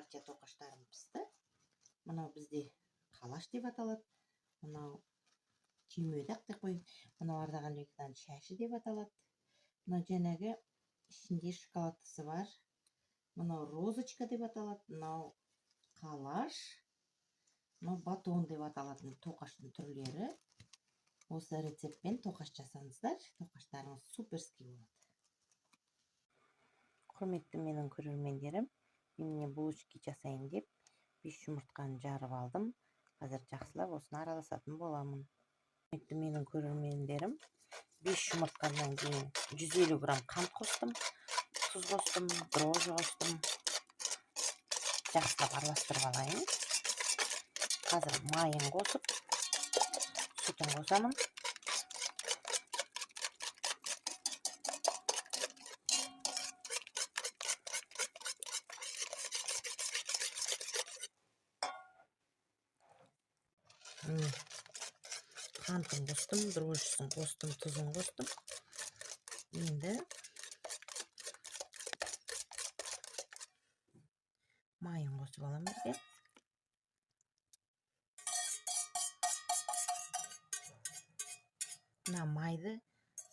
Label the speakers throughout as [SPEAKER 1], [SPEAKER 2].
[SPEAKER 1] барча тоқаштарым пісті. Мынау бізде қалаш деп аталады. Мынау түймедақ деп қойды. Мынау Ардағалиевтің шашы деп аталады. Мынау жаңағы ішінде шоколадтысы бар. Мынау розочка деп аталады. Мынау қалаш. Мынау батон деп аталатын тоқаштың түрлері. Осы рецептпен тоқаш жасаңыздар. Тоқаштарыңыз суперский болады. Құрметті менің көрермендерім, мен булочки жасайын деп 5 жұмыртқаны жарып алдым. Қазір жақсылап осыны араласатын боламын. Құрметті менің көрермендерім, 5 жұмыртқадан кейін 150 грамм қант қостым, тұз қостым, дрожжи қостым. Жақсылап араластырып алайын. Қазір майын қосып, сүтін қосамын. Қантын қостым, дрожжисын қостым, тұзын қостым. Енді майын қосып аламын бірге. Мына майды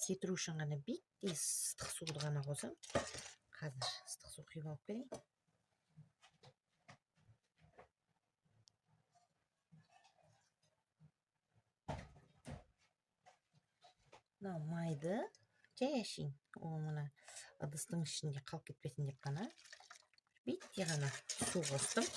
[SPEAKER 1] кетіру үшін ғана биттей ыстық суды ғана қосам. Қазір ыстық су құйып алып келейін. Мына майды жай ашайын. Ол мына ыдыстың ішінде қалып кетпесін деп қана биттей ғана су қостым.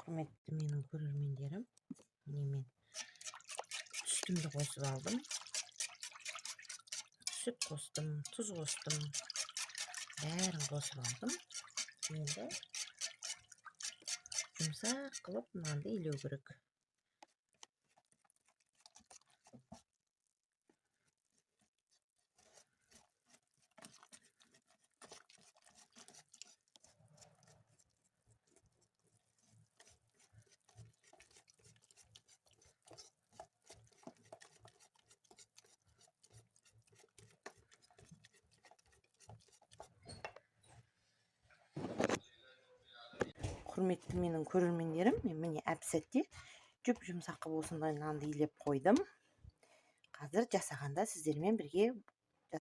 [SPEAKER 1] Құрметті менің көрермендерім, мен сүтімді қосып алдым. Сүт қостым, тұз қостым, бәрін қосып алдым. Енді жұмсақ қылып нанды илеу керек. Құрметті менің көрермендерім, міне әп-сәтте жүп-жұмсақ қылып осындай нанды илеп қойдым. Қазір жасағанда сіздермен бірге